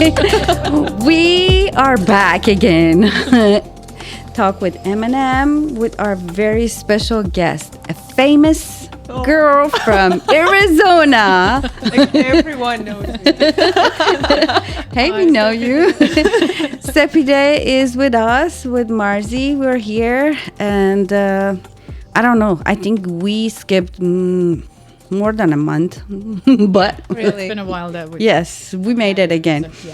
We are back again. Talk with Eminem with our very special guest, a famous girl from Arizona. Like everyone knows me. Hey, we know you. Sepideh is with us, with Marzi. We're here, and I don't know. I think we skipped more than a month, but Really? It's been a while that we... yes, we made it again. So,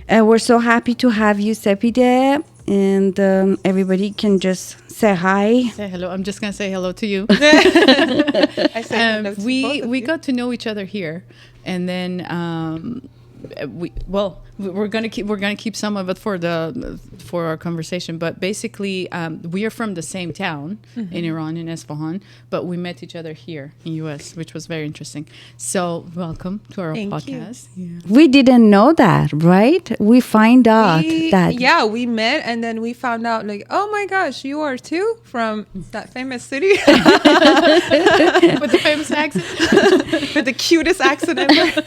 yeah. We're so happy to have you, Sepideh, and everybody can just say hi. Say hello. I'm just going to say hello to you. I say hello to both we of you. got to know each other here, and then we're gonna keep some of it for our conversation. But basically, we are from the same town in Iran, in Esfahan, but we met each other here in US, which was very interesting. So welcome to our Thank podcast. Yeah. We didn't know that, right? We find out that. Yeah, we met and then we found out like, oh my gosh, you are too from that famous city With the famous accent. with the cutest accent ever.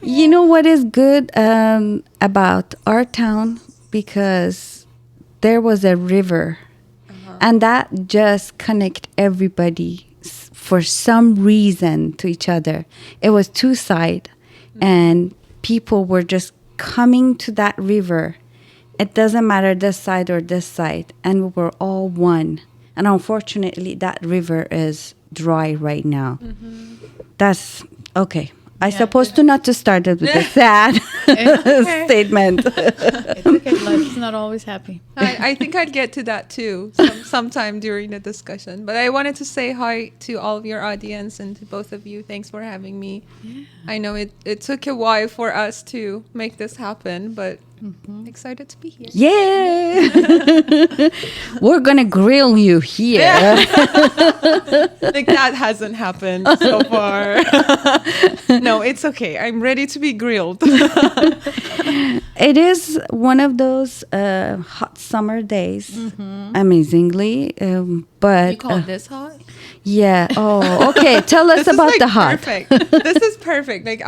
You know what is good about our town? Because there was a river, and that just connect everybody for some reason to each other. It was two sides, and people were just coming to that river. It doesn't matter this side or this side, and we were all one. And unfortunately, that river is dry right now. That's okay. I supposed to not to start it with a sad statement. It's okay. Life is not always happy. I think I'd get to that too sometime during the discussion. But I wanted to say hi to all of your audience and to both of you. Thanks for having me. Yeah. I know it took a while for us to make this happen, but excited to be here. Yeah. We're going to grill you here. Like that hasn't happened so far. No, it's okay. I'm ready to be grilled. It is one of those hot summer days, amazingly. But You call this hot? yeah. Oh, okay. Tell us This is, about like, the hot. Perfect. This is perfect. Like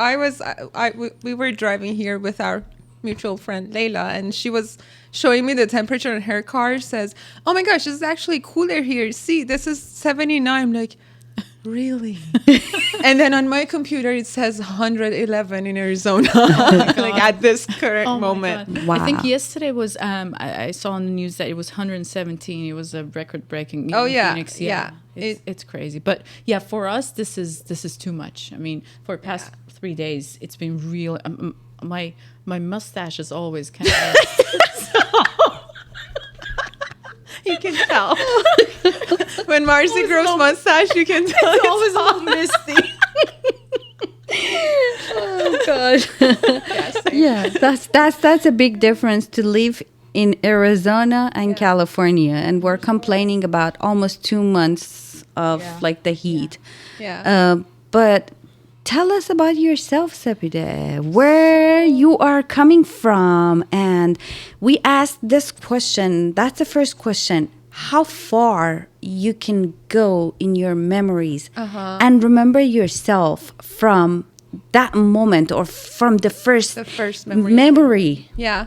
we were driving here with our mutual friend Layla, and she was showing me the temperature in her car. Says, "Oh my gosh, this is actually cooler here. See, this is 79." I'm like, really? And then on my computer it says 111 in Arizona, like at this current Oh my moment. God. Wow. I think yesterday was I saw on the news that it was 117. It was a record breaking. Oh, yeah. Phoenix. Yeah. It's crazy. But yeah, for us this is too much. I mean, for the past 3 days it's been real. My mustache is always kind of You can tell when Marcy grows mustache. You can tell it's always a little misty. Oh gosh. Yeah, that's a big difference to live in Arizona and California, and we're complaining about almost 2 months of like the heat. Yeah. But tell us about yourself, Sepideh, where you are coming from. And we asked this question. That's the first question. How far you can go in your memories and remember yourself from that moment or from the first memory. Yeah.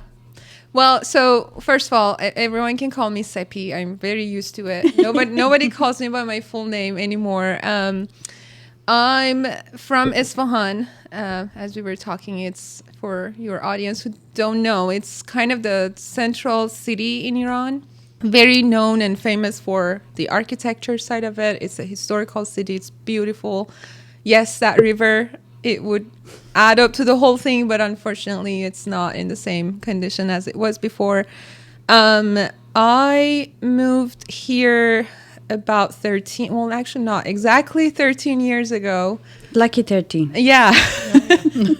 Well, so first of all, everyone can call me Sepi. I'm very used to it. Nobody calls me by my full name anymore. I'm from Isfahan. As we were talking, it's for your audience who don't know, it's kind of the central city in Iran. Very known and famous for the architecture side of it. It's a historical city. It's beautiful. Yes, that river, it would add up to the whole thing, but unfortunately, it's not in the same condition as it was before. I moved here about 13, well, actually not exactly 13 years ago. Lucky 13. Yeah.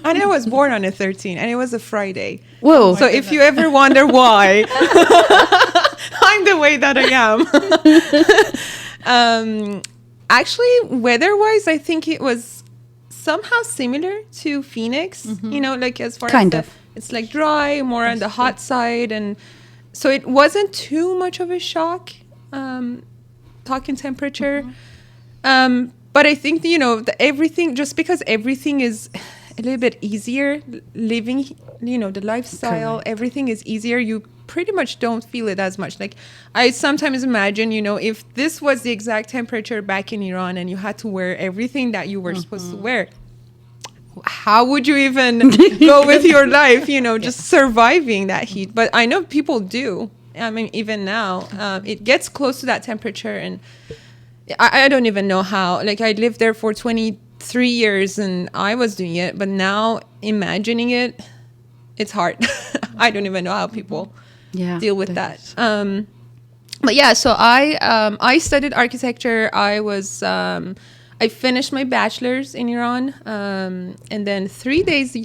And I was born on a 13, and it was a Friday. Whoa. So if you ever wonder why I'm the way that I am. Actually, weather-wise, I think it was somehow similar to Phoenix, you know, like as far Kind as of. it's like dry, more on the hot side. And so it wasn't too much of a shock, talking temperature. But I think, you know, everything, just because everything is a little bit easier living, the lifestyle, everything is easier. You pretty much don't feel it as much. Like, I sometimes imagine, if this was the exact temperature back in Iran and you had to wear everything that you were supposed to wear, how would you even go with your life, just surviving that heat? But I know people do. I mean, even now, it gets close to that temperature, and I don't even know how. Like, I lived there for 23 years and I was doing it, but now imagining it, it's hard. I don't even know how people deal with that. But yeah, so I studied architecture. I finished my bachelor's in Iran, and then 3 days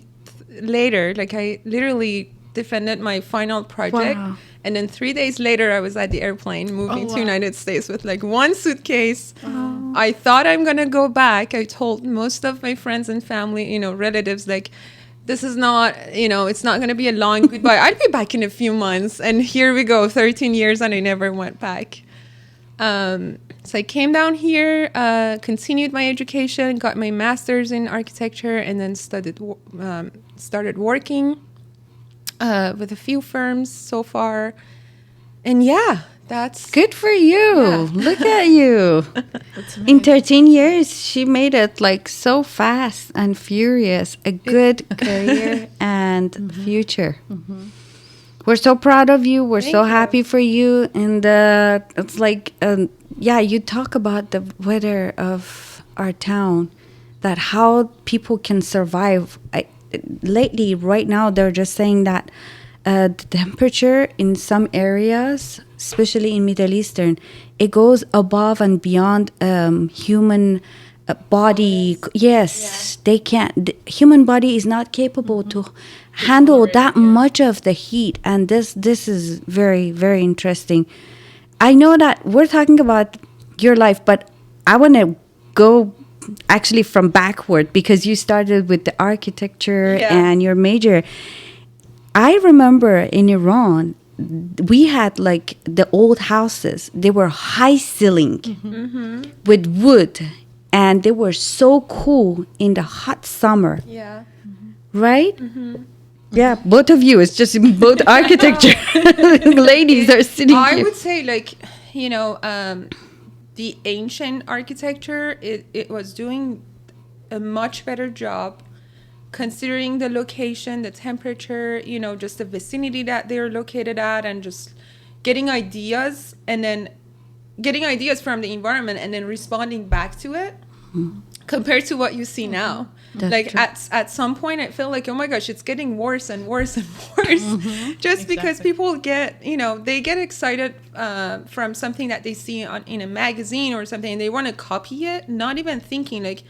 later, like, I literally defended my final project. Wow. And then 3 days later, I was at the airplane moving to United States with like one suitcase. I thought I'm going to go back. I told most of my friends and family, relatives, like, this is not, it's not going to be a long goodbye. I'll be back in a few months. And here we go, 13 years, and I never went back. So I came down here, continued my education, got my master's in architecture, and then started working with a few firms so far. And yeah, that's Good for you. Yeah. Look at you. In 13 years, she made it like so fast and furious. A good career and future. We're so proud of you. We're so happy for you. And it's like, you talk about the weather of our town, that how people can survive. Lately, right now, they're just saying that the temperature in some areas, especially in Middle Eastern, it goes above and beyond human body. Yes, they can't. The human body is not capable to handle that much of the heat, and this is very, very interesting. I know that we're talking about your life, but I want to go actually from backward, because you started with the architecture and your major. I remember in Iran, we had like the old houses. They were high ceiling with wood, and they were so cool in the hot summer. yeah. Right? Yeah, both of you. It's just both architecture ladies are sitting I here. would say, like, the ancient architecture, it was doing a much better job considering the location, the temperature, just the vicinity that they're located at, and just getting ideas from the environment and then responding back to it compared to what you see now. That's like true. at some point I feel like, oh my gosh, it's getting worse and worse and worse just because people get, they get excited from something that they see in a magazine or something, and they want to copy it, not even thinking like,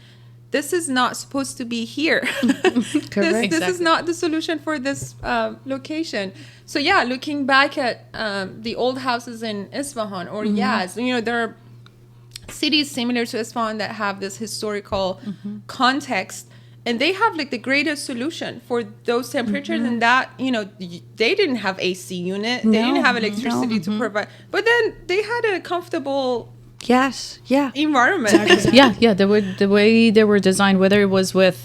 this is not supposed to be here. This is not the solution for this location. So yeah, looking back at the old houses in Isfahan or Yazd, there are cities similar to Isfahan that have this historical context, and they have like the greatest solution for those temperatures. And that, they didn't have AC unit, they didn't have electricity to provide, but then they had a comfortable environment. The way they were designed, whether it was with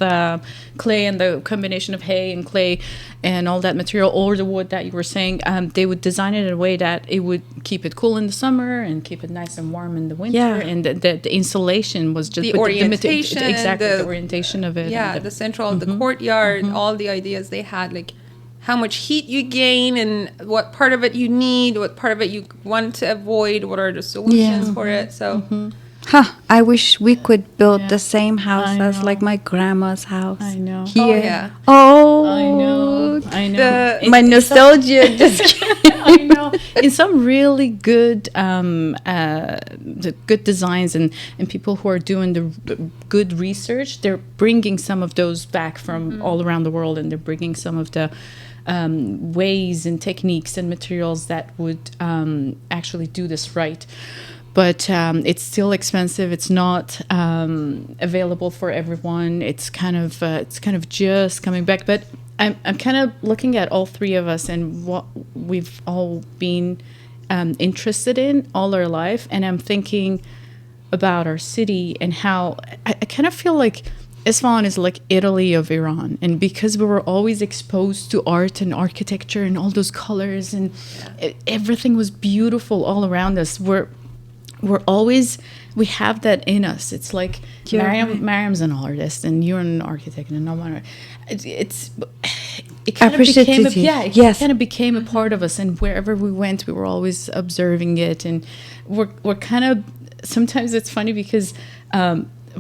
clay and the combination of hay and clay and all that material, or the wood that you were saying, they would design it in a way that it would keep it cool in the summer and keep it nice and warm in the winter. And the insulation was just the orientation, the orientation of it. The central, the courtyard, all the ideas they had, like how much heat you gain and what part of it you need, what part of it you want to avoid, what are the solutions for it. So I wish we could build the same house as like my grandma's house. I know. Here. I know. My nostalgia just I know. In some really good the good designs and people who are doing the good research, they're bringing some of those back from all around the world, and they're bringing some of the ways and techniques and materials that would actually do this right. But it's still expensive. It's not available for everyone. It's kind of just coming back. But I'm kind of looking at all three of us and what we've all been interested in all our life, and I'm thinking about our city and how I kind of feel like Isfahan is like Italy of Iran, and because we were always exposed to art and architecture and all those colors, and everything was beautiful all around us. We're always, we have that in us. It's like Mariam's an artist, and you're an architect, and it kind of became kind of became a part of us, and wherever we went, we were always observing it, and we're kind of, sometimes it's funny because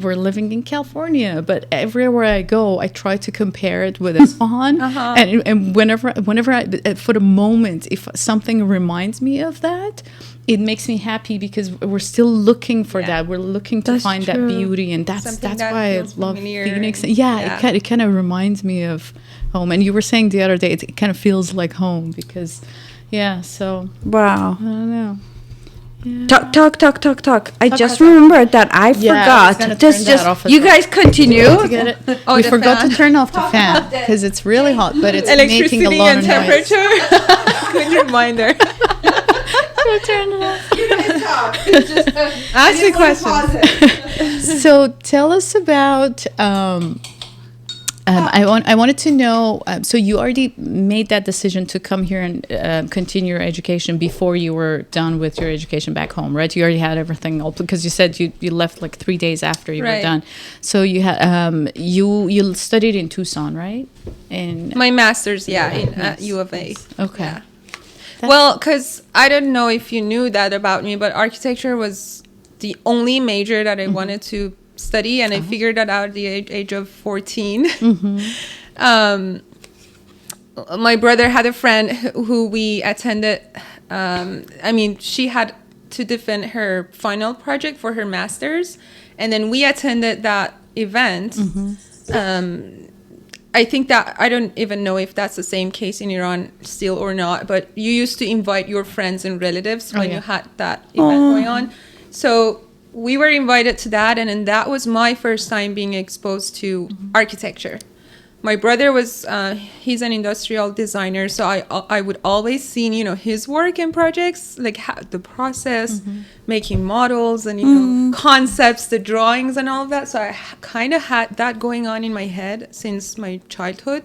we're living in California, but everywhere I go, I try to compare it with Isfahan. And whenever for the moment, if something reminds me of that, it makes me happy because we're still looking for that. We're looking to find that beauty, and that's why I love Phoenix. It kind of reminds me of home. And you were saying the other day, it kind of feels like home because, so. Wow. I don't know. Yeah. Talk. I just remembered that I forgot. Just you guys continue. We forgot to turn off the fan because it's really hot, but it's making a lot of noise. Good reminder. Go turn it off. You guys talk. Ask me questions. So tell us about. I wanted to know. So you already made that decision to come here and continue your education before you were done with your education back home, right? You already had everything all, because you said you left like 3 days after you were done. So you had you studied in Tucson, right? In my master's, at U of A. Okay. Yeah. Well, because I don't know if you knew that about me, but architecture was the only major that I wanted to study, and I figured that out at the age of 14. My brother had a friend who we attended. She had to defend her final project for her master's, and then we attended that event. I think that, I don't even know if that's the same case in Iran still or not, but you used to invite your friends and relatives when you had that event going on. So we were invited to that, and then that was my first time being exposed to architecture. My brother was, he's an industrial designer, so I would always see, his work and projects, like the process, making models and, concepts, the drawings and all of that. So I kind of had that going on in my head since my childhood.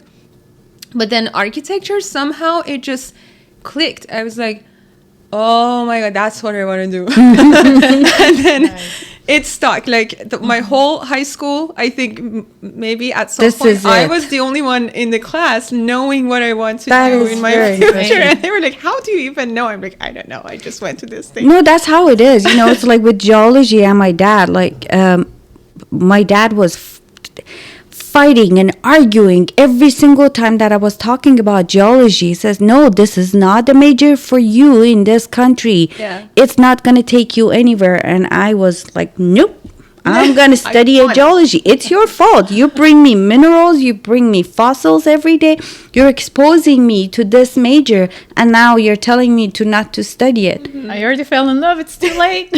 But then architecture, somehow it just clicked. I was like, oh my God, that's what I want to do. And then it stuck. Like my whole high school, I think maybe at some point I was the only one in the class knowing what I want to do in my future. And they were like, how do you even know? I'm like, I don't know. I just went to this thing. No, that's how it is. It's like with geology and my dad. Like my dad was fighting and arguing every single time that I was talking about geology. He says, no, this is not the major for you in this country. It's not going to take you anywhere. And I was like, nope, I'm going to study geology. It's your fault. You bring me minerals, you bring me fossils every day. You're exposing me to this major, and now you're telling me not to study it. I already fell in love. It's too late.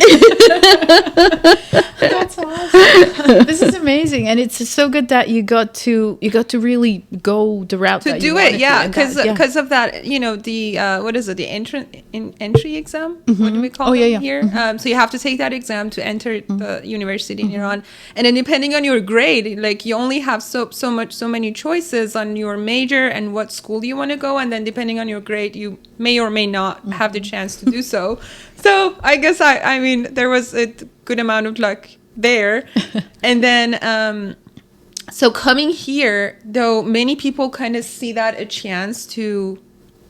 That's awesome. This is amazing, and it's so good that you got to really go the route to do it. Because of that, the what is it? The entry exam. What do we call it here? So you have to take that exam to enter the university in Iran, and then depending on your grade, like you only have so many choices on your major and what school you want to go, and then depending on your grade, you may or may not have the chance to do so. So I guess I mean there was a good amount of luck there. And then so coming here, though, many people kind of see that a chance to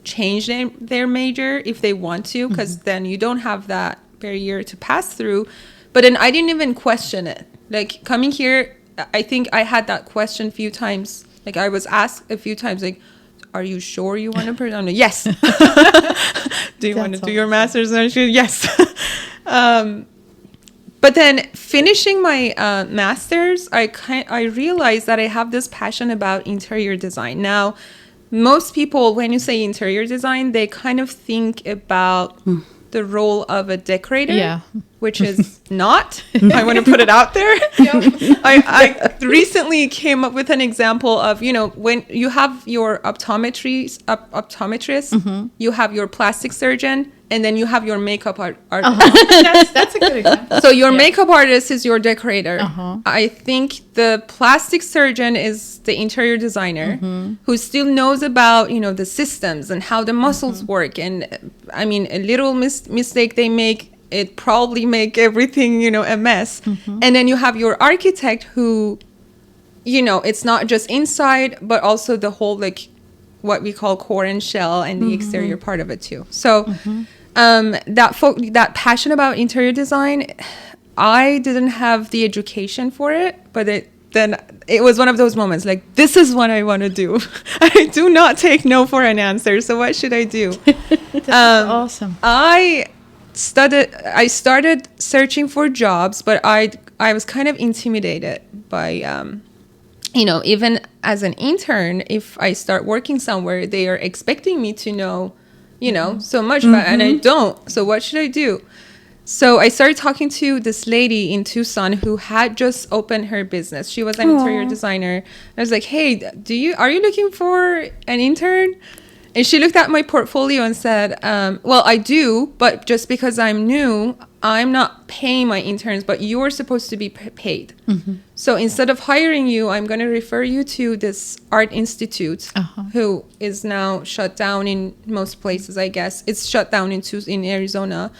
change their major if they want to, because then you don't have that barrier to pass through. But then I didn't even question it. Like coming here, I think I had that question a few times. Like I was asked a few times, like, are you sure you want to pursue? I'm like, yes. Do you want to do your master's? And I said, yes. But then finishing my master's, I realized that I have this passion about interior design. Now, most people, when you say interior design, they kind of think about the role of a decorator, which is not. I want to put it out there. I recently came up with an example of, when you have your optometrist, you have your plastic surgeon, and then you have your makeup artist. That's a good example. So your makeup artist is your decorator. Uh-huh. I think the plastic surgeon is the interior designer who still knows about, the systems and how the muscles work. And I mean, a little mistake they make, it probably make everything, a mess. And then you have your architect who, it's not just inside, but also the whole, like, what we call core and shell and the exterior part of it too. So that passion about interior design, I didn't have the education for it, but then it was one of those moments like, this is what I want to do. I do not take no for an answer. So what should I do? That's awesome. I started searching for jobs, but I was kind of intimidated by, even as an intern, if I start working somewhere, they are expecting me to know, so much about, and I don't. So what should I do? So I started talking to this lady in Tucson who had just opened her business. She was an interior designer. I was like, hey, are you looking for an intern? And she looked at my portfolio and said, well, I do, but just because I'm new, I'm not paying my interns, but you're supposed to be paid. So instead of hiring you, I'm going to refer you to this art institute, who is now shut down in most places, I guess. It's shut down in Arizona.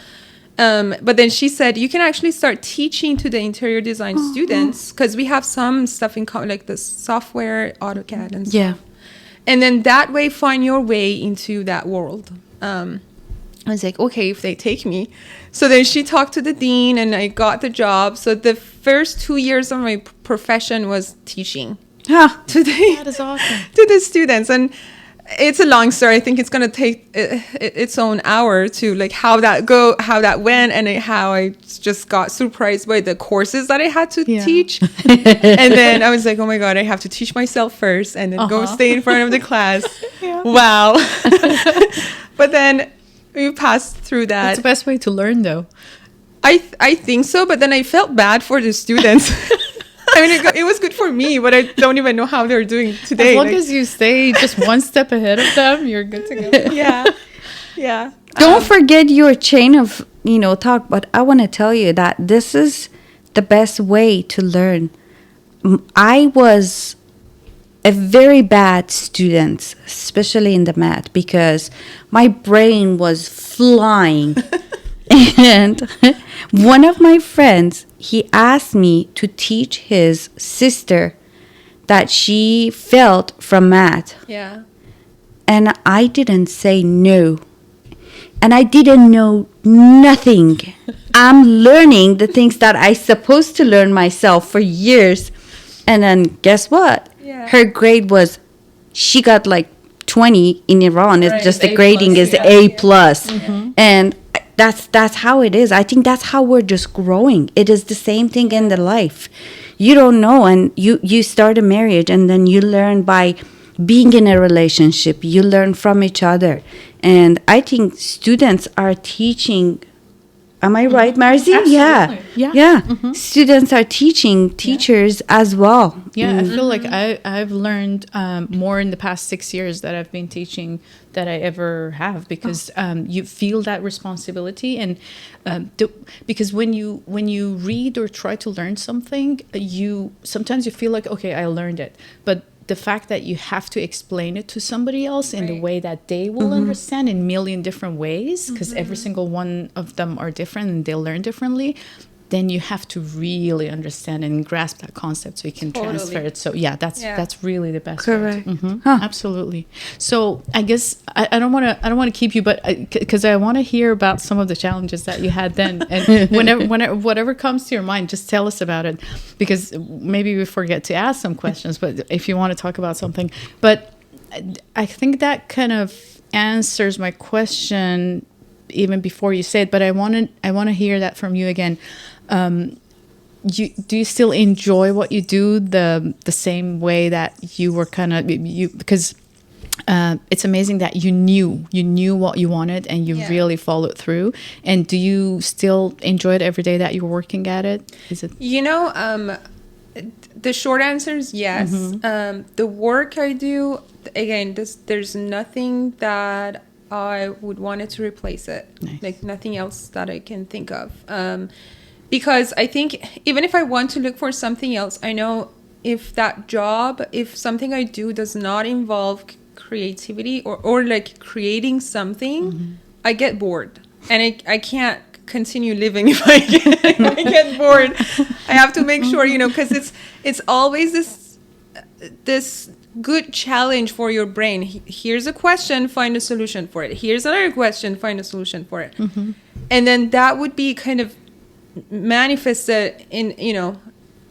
But then she said, you can actually start teaching to the interior design students, because we have some stuff in common, like the software, AutoCAD and stuff. Yeah. And then that way, find your way into that world. I was like, okay, if they take me. So then she talked to the dean and I got the job. So the first 2 years of my profession was teaching to That is awesome. to the students. And it's a long story. I think it's going to take its own hour to like how that went, and how I just got surprised by the courses that I had to teach. And then I was like, oh my God, I have to teach myself first and then go stay in front of the class. Wow. But then we passed through that. That's the best way to learn, though. I think so, but then I felt bad for the students. I mean, it was good for me, but I don't even know how they're doing today. As long as you stay just one step ahead of them, you're good to go. Yeah. Don't forget your chain of, talk, but I want to tell you that this is the best way to learn. I was a very bad student, especially in the math, because my brain was flying. And one of my friends, he asked me to teach his sister that she failed from math. Yeah. And I didn't say no. And I didn't know nothing. I'm learning the things that I supposed to learn myself for years. And then guess what? Yeah. Her grade was, she got like 20 in Iran. It's just the A grading plus, is A plus. And that's how it is. I think that's how we're just growing. It is the same thing in the life. You don't know, and you start a marriage, and then you learn by being in a relationship. You learn from each other. And I think students are teaching. Am I right, Marzi? Absolutely. Yeah. Students are teaching teachers as well. Yeah, I feel like I've learned more in the past 6 years that I've been teaching that I ever have, because you feel that responsibility, and because when you read or try to learn something, sometimes you feel like, okay, I learned it, but the fact that you have to explain it to somebody else in the way that they will understand in a million different ways, because every single one of them are different and they'll learn differently, then you have to really understand and grasp that concept so you can transfer it. So that's really the best. Correct. Absolutely. So I guess I don't want to keep you, but because I want to hear about some of the challenges that you had then, and whatever comes to your mind, just tell us about it, because maybe we forget to ask some questions, but if you want to talk about something. But I think that kind of answers my question even before you say it, but I want to hear that from you again. Do you still enjoy what you do the same way that you were because it's amazing that you knew what you wanted and you really followed through. And do you still enjoy it every day that you're working at it? Is it the short answer is yes. The work I do, again, there's nothing that I would want it to replace it. Nice. Like nothing else that I can think of. Because I think even if I want to look for something else, I know if that job, if something I do does not involve creativity or like creating something, I get bored. And I can't continue living if I get bored. I have to make sure, because it's always this good challenge for your brain. Here's a question, find a solution for it. Here's another question, find a solution for it. And then that would be kind of manifested in,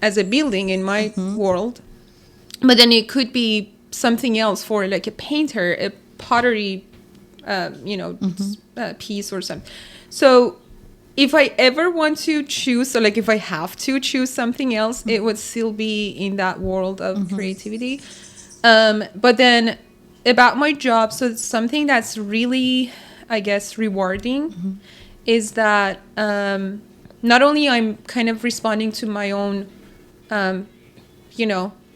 as a building in my world. But then it could be something else for like a painter, a pottery, piece or something. So if I ever want to choose, so like if I have to choose something else, it would still be in that world of creativity. But then about my job, so it's something that's really, I guess, rewarding is that not only I'm kind of responding to my own,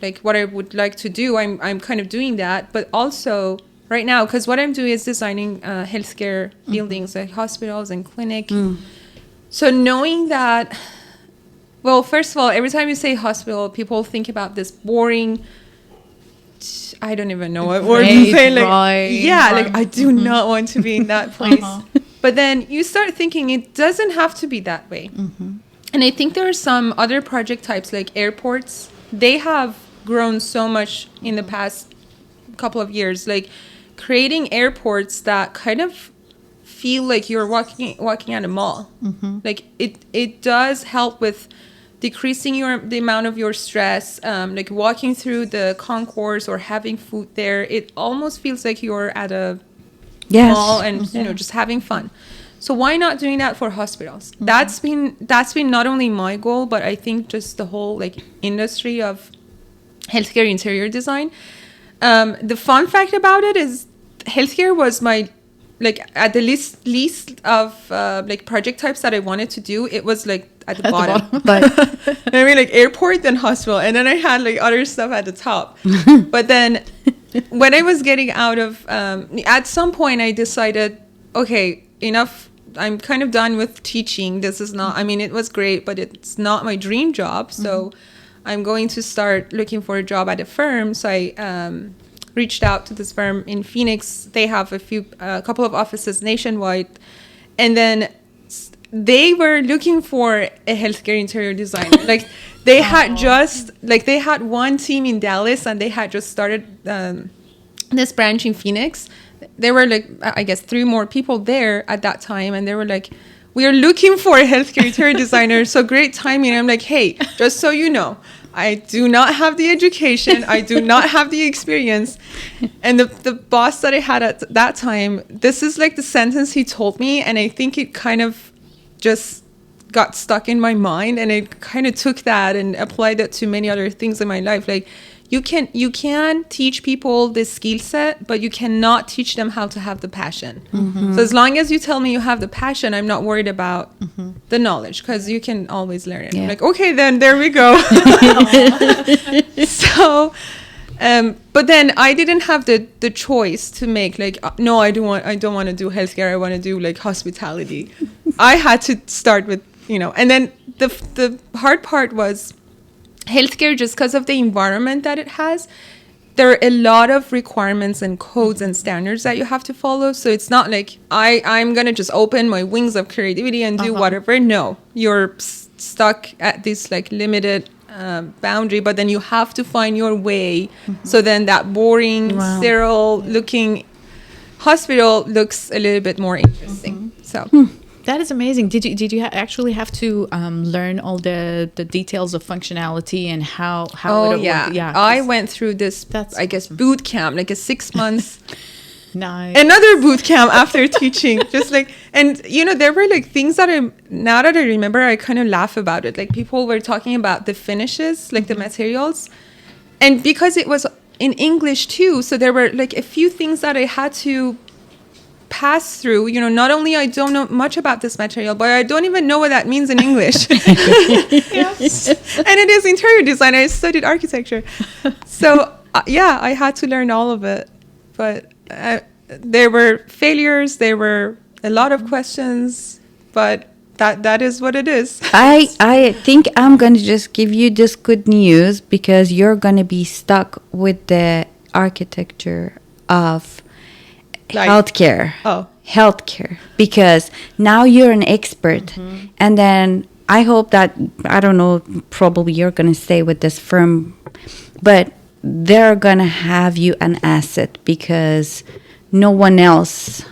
like what I would like to do, I'm kind of doing that, but also right now, because what I'm doing is designing healthcare buildings, like hospitals and clinic. So knowing that, well, first of all, every time you say hospital, people think about this boring, I don't even know what word to say. Like I do not want to be in that place. But then you start thinking it doesn't have to be that way. And I think there are some other project types like airports. They have grown so much in the past couple of years, like creating airports that kind of feel like you're walking at a mall. Like it does help with decreasing the amount of your stress, like walking through the concourse or having food there. It almost feels like you're at a mall and just having fun. So why not doing that for hospitals? That's been not only my goal, but I think just the whole like industry of healthcare interior design. The fun fact about it is healthcare was my, like, at the least of like project types that I wanted to do, it was like at the bottom. But I mean, like airport, then hospital, and then I had like other stuff at the top. But then when I was getting out of, at some point I decided, okay, enough. I'm kind of done with teaching. This is not, I mean, it was great, but it's not my dream job. So I'm going to start looking for a job at a firm. So I reached out to this firm in Phoenix. They have a couple of offices nationwide. And then they were looking for a healthcare interior designer. Like they had they had one team in Dallas and they had just started this branch in Phoenix. There were like, I guess 3 more people there at that time. And they were like, we are looking for a healthcare interior designer. So great timing. And I'm like, hey, just so you know, I do not have the education. I do not have the experience. And the boss that I had at that time, this is like the sentence he told me. And I think it kind of just got stuck in my mind. And I kind of took that and applied it to many other things in my life. Like, you can teach people this skill set, but you cannot teach them how to have the passion. So as long as you tell me you have the passion, I'm not worried about the knowledge, because you can always learn it. I'm like, okay, then there we go. So, but then I didn't have the choice to make like, no, I don't want to do healthcare. I want to do like hospitality. I had to start with, and then the hard part was, healthcare, just because of the environment that it has, there are a lot of requirements and codes and standards that you have to follow. So it's not like I'm going to just open my wings of creativity and do whatever. No, you're stuck at this like limited boundary, but then you have to find your way. So then that boring, sterile looking hospital looks a little bit more interesting. So that is amazing. Did you actually have to learn all the details of functionality and how it yeah. worked? Yeah, I went through this, I guess, boot camp, like a 6 months. Nice. Another boot camp after teaching, just like, and there were like things that now that I remember, I kind of laugh about it. Like people were talking about the finishes, like the materials, and because it was in English too, so there were like a few things that I had to pass through. Not only I don't know much about this material, but I don't even know what that means in English. Yes. And it is interior design. I studied architecture, so I had to learn all of it. But there were failures, there were a lot of questions, but that is what it is. I think I'm going to just give you this good news because you're going to be stuck with the architecture of Like- healthcare. Oh. Healthcare. Because now you're an expert. And then I hope that, I don't know, probably you're going to stay with this firm, but they're going to have you an asset because no one else,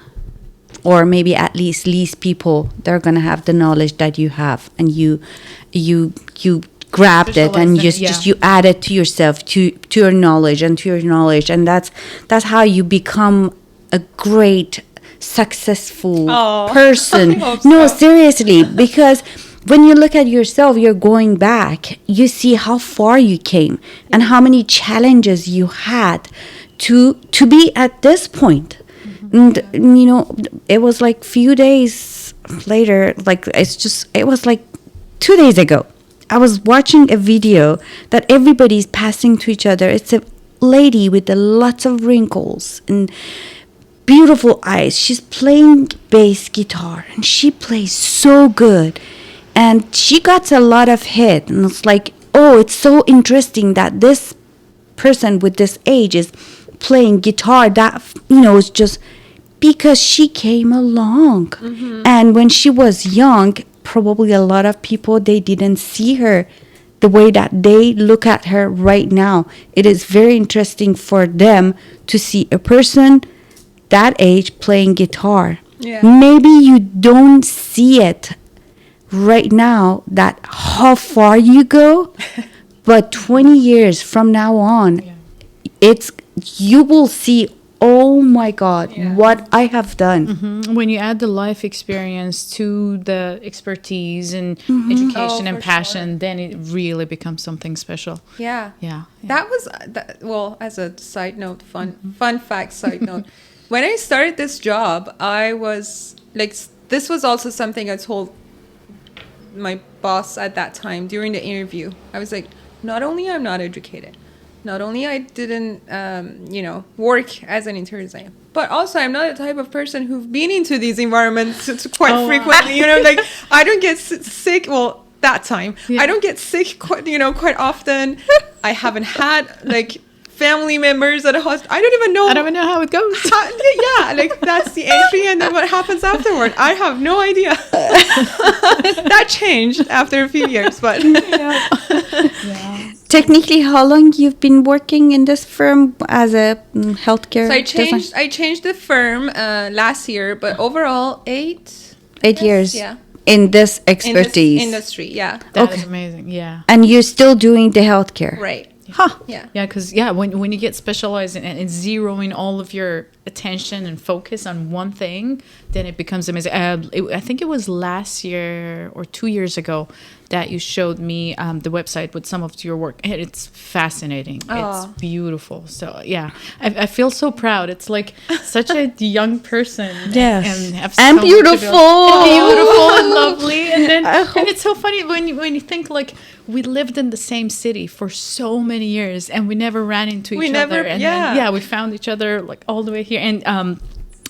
or maybe at least people, they're gonna have the knowledge that you have, and you grabbed it and Specialize in it, just you add it to yourself, to your knowledge, and that's how you become a great successful Oh, person. I hope No, so. seriously, because when you look at yourself, you're going back, you see how far you came and how many challenges you had to be at this point. And you know, it was like few days later, like it was like 2 days ago, I was watching a video that everybody's passing to each other. It's a lady with a lots of wrinkles and beautiful eyes. She's playing bass guitar and she plays so good, and she got a lot of hit, and it's like, oh, it's so interesting that this person with this age is playing guitar. That, you know, is just because she came along. And when she was young, probably a lot of people, they didn't see her the way that they look at her right now. It is very interesting for them to see a person that age playing guitar. Yeah. Maybe you don't see it right now, that how far you go, but 20 years from now on, it's, you will see, oh my God, what I have done. When you add the life experience to the expertise and education Oh, and for passion, then it really becomes something special. Yeah. Yeah. That was well, as a side note, fun fact side note. When I started this job, I was like, this was also something I told my boss at that time during the interview. I was like, not only I'm not educated, not only I didn't, work as an interior designer, but also I'm not the type of person who've been into these environments quite frequently. You know, like I don't get sick. Well, that time I don't get sick quite often. I haven't had like family members at a hospital. I don't even know how it goes. Like that's the entry, and then what happens afterward, I have no idea. That changed after a few years, but Technically, how long you've been working in this firm as a healthcare? So I changed the firm last year, but overall 8 years. Yeah. In this In expertise. this industry, yeah. That is amazing. Yeah. And you're still doing the healthcare. Right. Huh. Yeah. Yeah, because when you get specialized and zeroing all of your attention and focus on one thing, then it becomes amazing. I think it was last year or 2 years ago that you showed me the website with some of your work, and it's fascinating. It's beautiful. So yeah, I feel so proud. It's like such a young person. Yes. and have And so much to beautiful. build. Beautiful and lovely. And then and it's so funny when you think like we lived in the same city for so many years and we never ran into each other. And then, we found each other like all the way here. And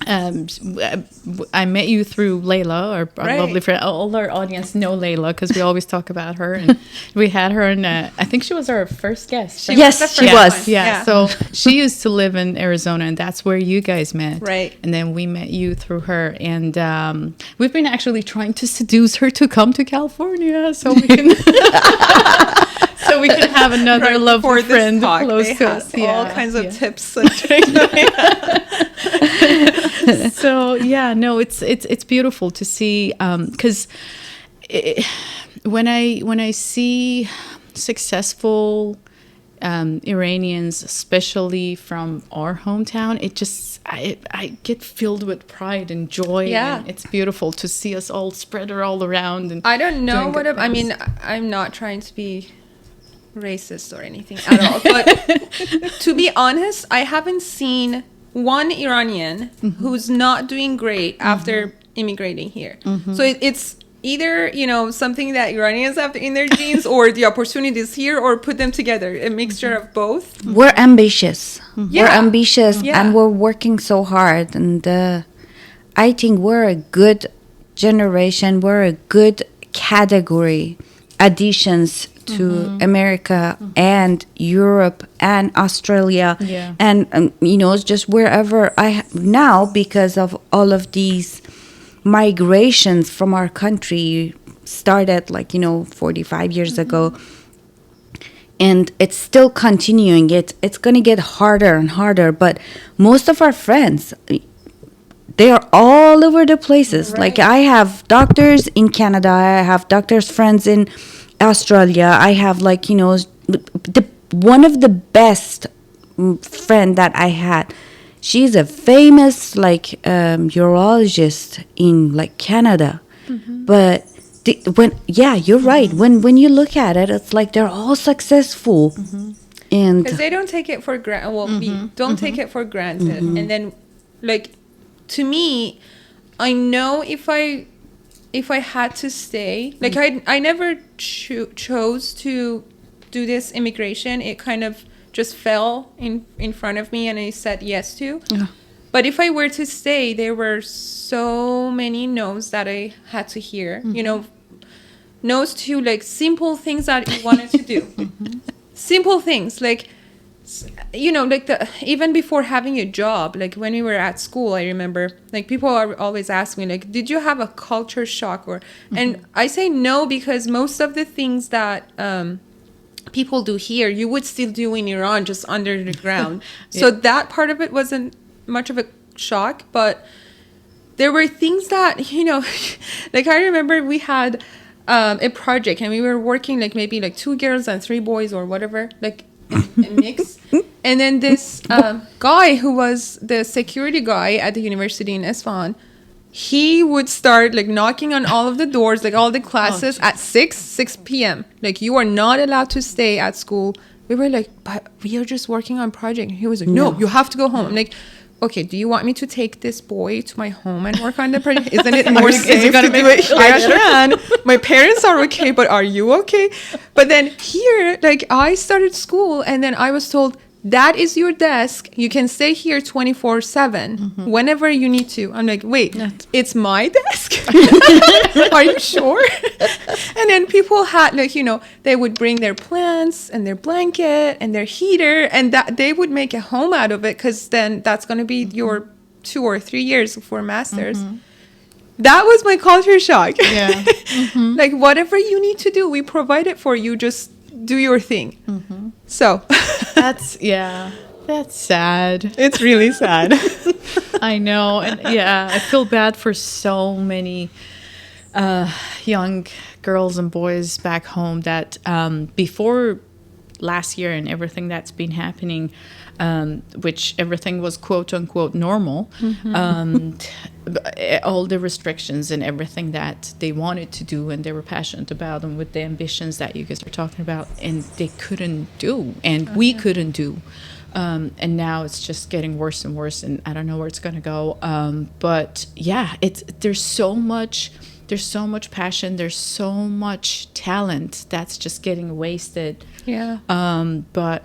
I met you through Layla, our lovely friend. All our audience know Layla because we always talk about her. And we had her, and I think she was our first guest. Right? Yes, she was. Yeah. So she used to live in Arizona, and that's where you guys met. Right. And then we met you through her, and we've been actually trying to seduce her to come to California so we can so we can have another lovely friend close to us. All kinds of tips and tricks. So yeah, no, it's beautiful to see because when I see successful Iranians, especially from our hometown, it just I get filled with pride and joy. Yeah. And it's beautiful to see us all spread all around. And I don't know doing good I things. mean, I'm not trying to be racist or anything at all, but to be honest, I haven't seen one Iranian who's not doing great after immigrating here. So either, something that Iranians have in their genes, or the opportunities here, or put them together, a mixture of both. We're ambitious. We're Yeah. ambitious, Yeah. and we're working so hard. And I think we're a good generation. We're a good category additions to America and Europe and Australia. Yeah. And, it's just wherever now, because of all of these migrations from our country started 45 years ago, and it's still continuing. It's going to get harder and harder, but most of our friends, they are all over the places. Right. Like, I have doctors in Canada, I have doctors friends in Australia, I have one of the best friend that I had, she's a famous urologist in Canada. But you're right, when you look at it, it's like they're all successful. And Because they don't take it for granted. Well, we don't take it for granted. And then, to me, I know if I had to stay, I never chose to do this immigration. It kind of just fell in front of me, and I said yes to. Yeah. But if I were to stay, there were so many no's that I had to hear. No's to simple things that you wanted to do. Simple things even before having a job, when we were at school, I remember people are always asking me did you have a culture shock, or and I say no, because most of the things that people do here, you would still do in Iran, just under the ground. So that part of it wasn't much of a shock, but there were things that I remember we had a project, and we were working maybe 2 girls and 3 boys or whatever, a mix. And then this guy who was the security guy at the university in Isfahan, he would start knocking on all of the doors, all the classes at 6 p.m. You are not allowed to stay at school. We were but we are just working on project. And he was no, you have to go home. I'm okay, do you want me to take this boy to my home and work on the project? Isn't it more safe to do it here? I can. My parents are okay, but are you okay? But then here, I started school, and then I was told, that is your desk. You can stay here 24/7 whenever you need to. I'm wait, it's my desk? Are you sure? And then people had they would bring their plants and their blanket and their heater, and that they would make a home out of it, because then that's going to be your 2 or 3 years for masters. That was my culture shock. Yeah. Whatever you need to do, we provide it for you. Just do your thing. So That's sad. it's really sad. I know. And I feel bad for so many young girls and boys back home that before last year and everything that's been happening, which everything was quote unquote normal, all the restrictions and everything that they wanted to do and they were passionate about, and with the ambitions that you guys are talking about, and they couldn't do, and we couldn't do. And now it's just getting worse and worse, and I don't know where it's going to go. But there's so much passion, there's so much talent that's just getting wasted. Yeah. But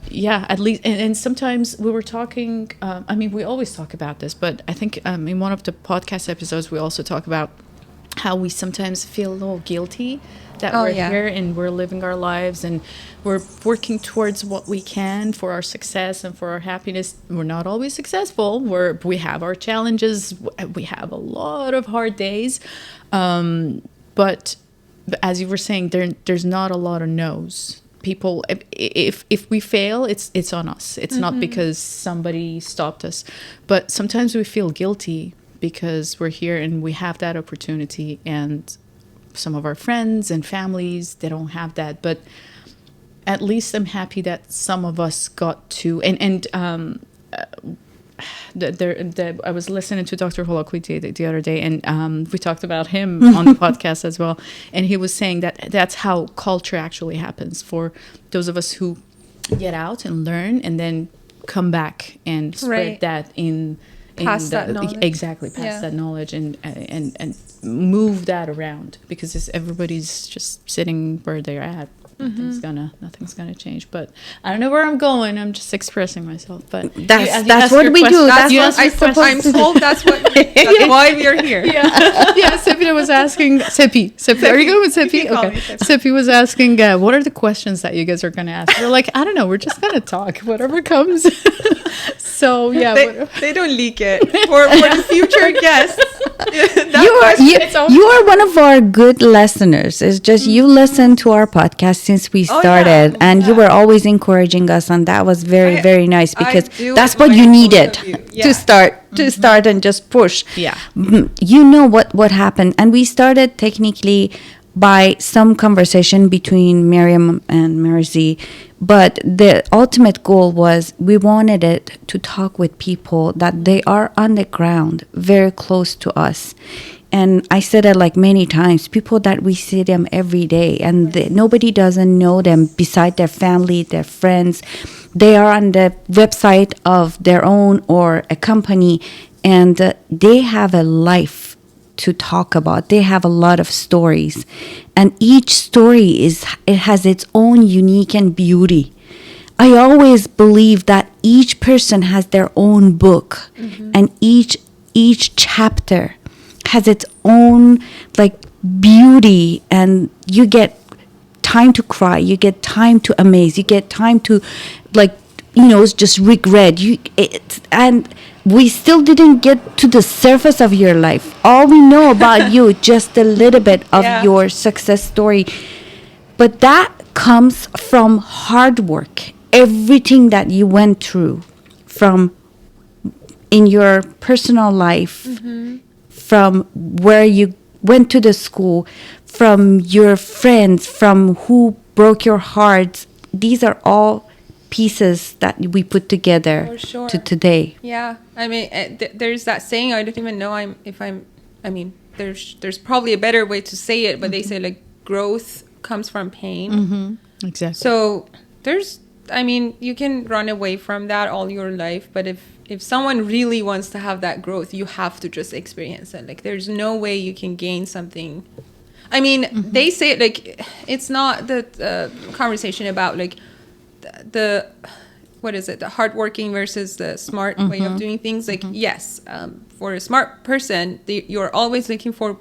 at least, and sometimes we were talking, we always talk about this, but I think in one of the podcast episodes, we also talk about how we sometimes feel a little guilty that we're here and we're living our lives and we're working towards what we can for our success and for our happiness. We're not always successful. We have our challenges. We have a lot of hard days. But as you were saying, there's not a lot of no's. People, if we fail, it's on us. It's not because somebody stopped us. But sometimes we feel guilty because we're here and we have that opportunity, and some of our friends and families, they don't have that. But at least I'm happy that some of us got to, I was listening to Dr. Holakouti the other day, and we talked about him on the podcast as well. And he was saying that that's how culture actually happens for those of us who get out and learn and then come back and spread that in Pass that knowledge. Exactly, pass Yeah. that knowledge and move that around, because everybody's just sitting where they're at. Nothing's gonna change. But I don't know where I'm going. I'm just expressing myself. But That's what we do. That's That's what what I'm told. That's why we are here. Yeah, Sepideh was asking. Sepi, are you going with You Sepi? can call Okay. me Sepi. Sepi was asking, what are the questions that you guys are going to ask? We're like, I don't know. We're just going to talk, whatever comes. So, yeah. They don't leak it for the future guests. You are one of our good listeners. It's just you listen to our podcast since we started, and you were always encouraging us, and that was very nice, because that's what you needed to start and just push. Yeah. You know what happened, and we started technically by some conversation between Miriam and Merzi, but the ultimate goal was we wanted it to talk with people that they are on the ground, very close to us. And I said it like many times, people that we see them every day, and nobody doesn't know them beside their family, their friends. They are on the website of their own or a company, and they have a life to talk about. They have a lot of stories, and each story has its own unique and beauty. I always believe that each person has their own book, and each chapter has its own like beauty, and you get time to cry, you get time to amaze, you get time to just regret and we still didn't get to the surface of your life. All we know about you, just a little bit of your success story, but that comes from hard work. Everything that you went through, from in your personal life, from where you went to the school, from your friends, from who broke your heart, these are all pieces that we put together to today. Yeah, I mean, there's that saying. I don't even know there's probably a better way to say it, but they say like growth comes from pain. Exactly. So you can run away from that all your life, but if someone really wants to have that growth, you have to just experience it. Like, there's no way you can gain something. I mean, they say it like, it's not the conversation about like the what is it, the hardworking versus the smart way of doing things. Like, yes, for a smart person, you're always looking for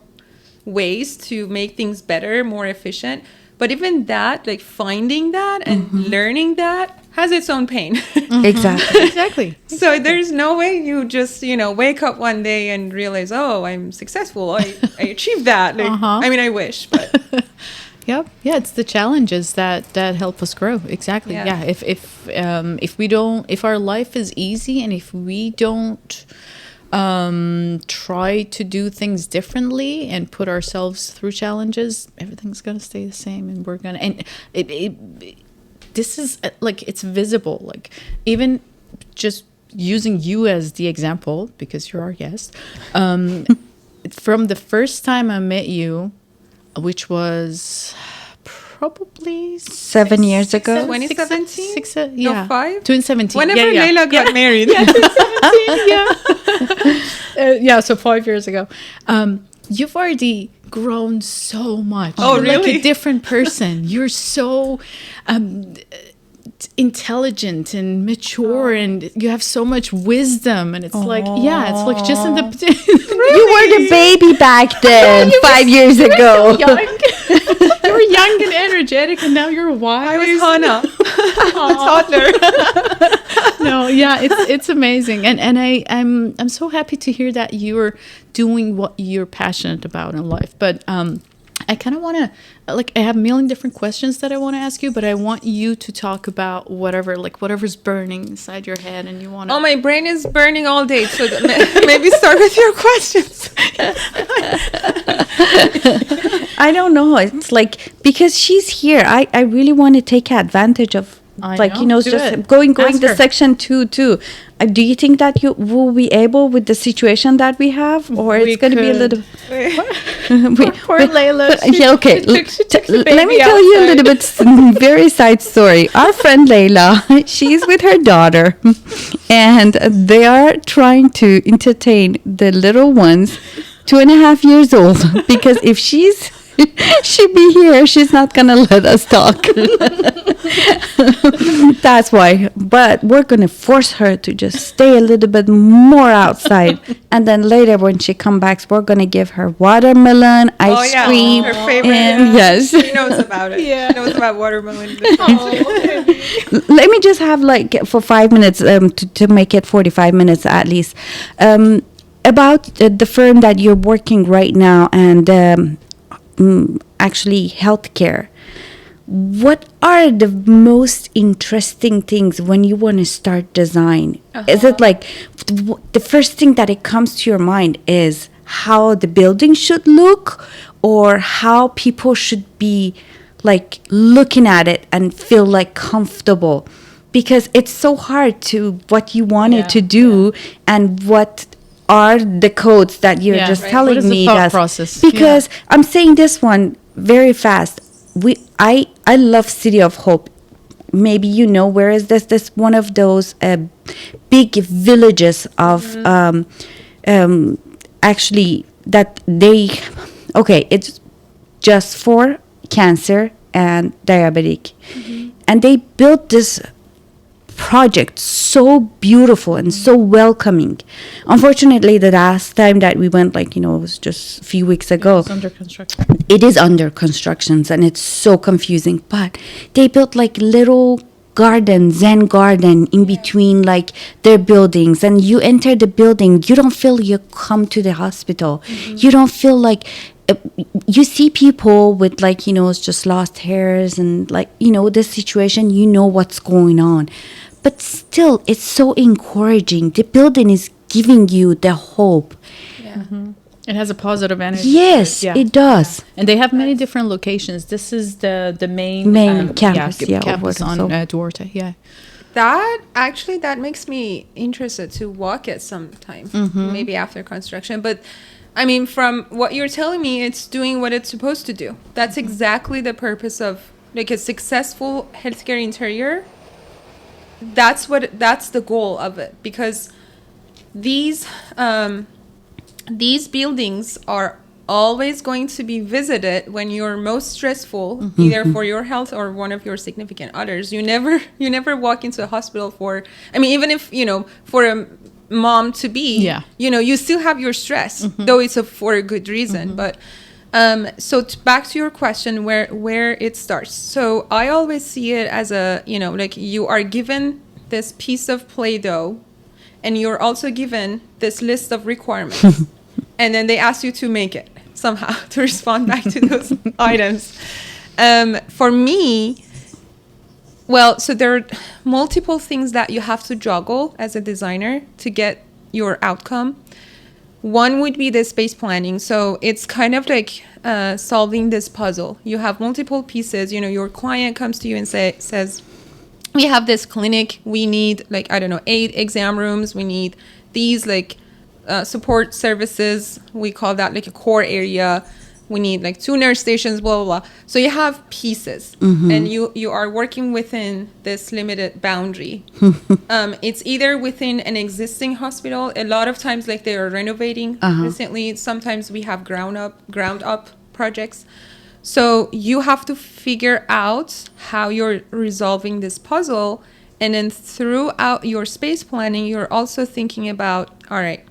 ways to make things better, more efficient. But even that, like finding that and learning that, has its own pain. Exactly. So there's no way you just, wake up one day and realize, oh, I'm successful. I achieved that. Like, I mean, I wish, but. Yep. Yeah, it's the challenges that help us grow. Exactly. Yeah. If our life is easy, and if we don't try to do things differently and put ourselves through challenges, everything's gonna stay the same, and we're gonna. And this is like, it's visible. Like, even just using you as the example, because you're our guest. From the first time I met you, which was probably 7 years ago. 2017? 5? 2017. Whenever Leila got married. Yeah, 2017, yeah. So 5 years ago. You've already grown so much. Oh, You're really? like a different person. You're so intelligent and mature, and you have so much wisdom, and it's like, it's like just in the You were the baby back then, 5 years ago. so young. You were young and energetic, and now you're wise. I was Hannah, toddler. No, yeah, it's amazing, and I'm so happy to hear that you're doing what you're passionate about in life. But I kind of want to, like, I have a million different questions that I want to ask you, but I want you to talk about whatever's burning inside your head, and you want to. Oh, my brain is burning all day, so maybe start with your questions. I don't know. It's like, because she's here, I really want to take advantage of like know. you know, Do just it. going Ask the her. section 2 too. Do you think that you will be able with the situation that we have, or We it's going to be a could. little? Poor Layla. Yeah, okay. She took the Let me baby tell you a little outside. bit very side story. Our friend Layla, she's with her daughter, and they are trying to entertain the little ones, 2.5 years old, because if she be here, she's not gonna let us talk. That's why. But we're gonna force her to just stay a little bit more outside, and then later when she comes back, we're gonna give her watermelon, ice cream, her favorite. and yes. She knows about it. Yeah. She knows about watermelon. Let me just have like for 5 minutes to make it 45 minutes at least about the firm that you're working right now and actually healthcare. What are the most interesting things when you want to start design? Is it like the first thing that it comes to your mind is how the building should look, or how people should be like looking at it and feel like comfortable? Because it's so hard to what you wanted to do and what are the codes that you're just Right. telling What is the me thought that's- process? because I'm saying this one very fast. I love City of Hope. Maybe you know where is this one of those big villages of actually that they it's just for cancer and diabetic, and they built this project so beautiful and so welcoming. Unfortunately, the last time that we went, like, you know, it was just a few weeks ago. It's under construction. It is under constructions and it's so confusing, but they built like little zen garden in between like their buildings, and you enter the building, you don't feel you come to the hospital. You don't feel like you see people with, like, you know, it's just lost hairs and, like, you know, this situation, you know what's going on, but still it's so encouraging. The building is giving you the hope. It has a positive energy. Yes, it does. And they have many different locations. This is the main campus, campus over on so. Duarte. Yeah. That makes me interested to walk it sometime, maybe after construction. But I mean, from what you're telling me, it's doing what it's supposed to do. That's exactly the purpose of like a successful healthcare interior. That's the goal of it, because these buildings are always going to be visited when you're most stressful, either for your health or one of your significant others. You never walk into a hospital for, I mean, even if, you know, for a mom to be, you know, you still have your stress, though it's for a good reason. But so back to your question, where it starts. So I always see it as a, you know, like you are given this piece of Play-Doh, and you're also given this list of requirements. And then they ask you to make it somehow to respond back to those items. For me, well, so there are multiple things that you have to juggle as a designer to get your outcome. One would be the space planning. So it's kind of like solving this puzzle. You have multiple pieces. You know, your client comes to you and says, we have this clinic. We need, like, I don't know, 8 exam rooms. We need these, like, support services. We call that like a core area. We need like 2 nurse stations, blah, blah, blah. So you have pieces, and you are working within this limited boundary. It's either within an existing hospital. A lot of times, like, they are renovating recently. Sometimes we have ground up projects. So you have to figure out how you're resolving this puzzle. And then throughout your space planning, you're also thinking about, all right,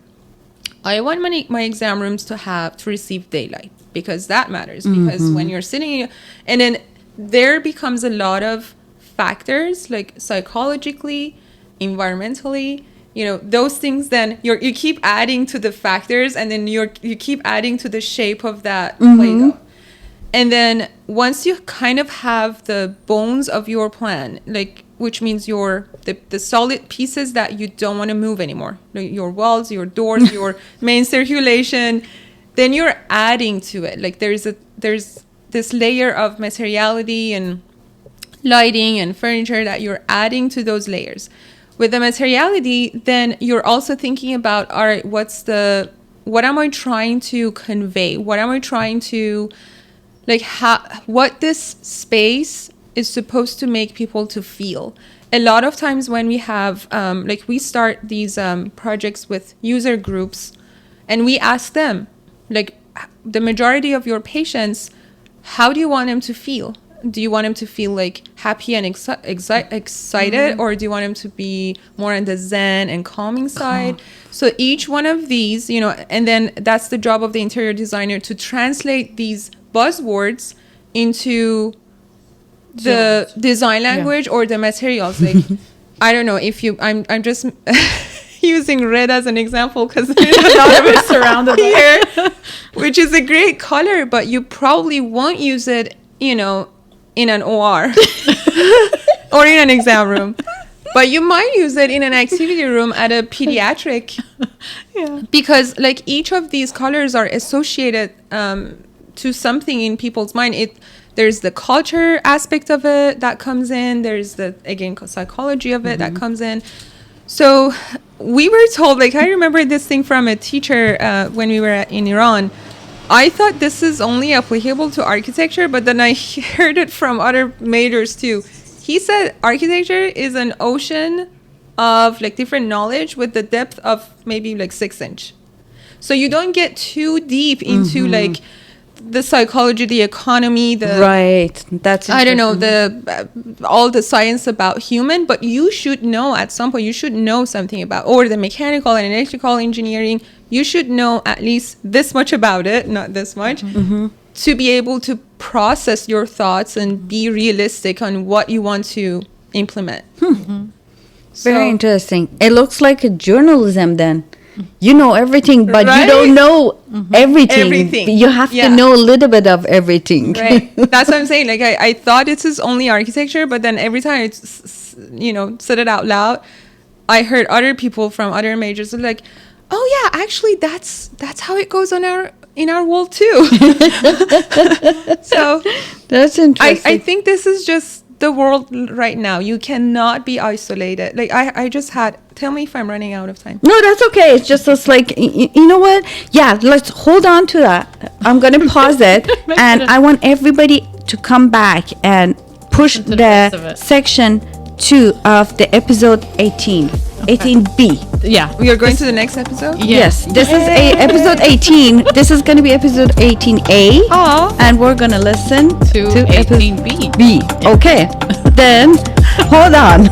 I want my exam rooms to receive daylight, because that matters. Because when you're sitting, and then there becomes a lot of factors, like psychologically, environmentally, you know, those things. Then you keep adding to the factors, and then you keep adding to the shape of that Play-Doh. And then once you kind of have the bones of your plan, like, which means the solid pieces that you don't want to move anymore, like your walls, your doors, your main circulation, then you're adding to it. Like there's this layer of materiality and lighting and furniture that you're adding to those layers. With the materiality, then you're also thinking about, all right, what am I trying to convey? What am I trying to, like, what this space is supposed to make people to feel. A lot of times when we have, we start these projects with user groups, and we ask them, like, the majority of your patients, how do you want them to feel? Do you want them to feel like happy and excited, or do you want them to be more on the zen and calming side? So each one of these, and then that's the job of the interior designer, to translate these buzzwords into the design language or the materials. Like, I don't know if I'm just using red as an example because there's a lot of it surrounded here, which is a great color, but you probably won't use it, in an OR or in an exam room, but you might use it in an activity room at a pediatric, because like each of these colors are associated to something in people's mind. There's the culture aspect of it that comes in. There's the, again, psychology of it that comes in. So we were told, like, I remember this thing from a teacher when we were in Iran. I thought this is only applicable to architecture, but then I heard it from other majors too. He said architecture is an ocean of like different knowledge with the depth of maybe like 6 inch. So you don't get too deep into like the psychology, the economy, that's I don't know, all the science about human, but you should know at some point, you should know something about, or the mechanical and electrical engineering, you should know at least this much about it, not this much, to be able to process your thoughts and be realistic on what you want to implement. Very interesting. It looks like a journalism then. You know everything, but you don't know everything. You have to know a little bit of everything. Right. That's what I'm saying. Like, I thought this is only architecture, but then every time I, said it out loud, I heard other people from other majors like, oh yeah, actually that's how it goes in our world too. So that's interesting. I think this is just the world right now. You cannot be isolated. Like I just had, tell me if I'm running out of time. No, that's okay. It's just like, you know what? Yeah, let's hold on to that. I'm going to pause it. And I want everybody to come back and push the section 2 of the episode 18. 18B. Yeah. We are going to the next episode? Yes. This is episode 18. This is going to be episode 18A. Oh. And we're going to listen to 18B. B. Okay. Then, hold on.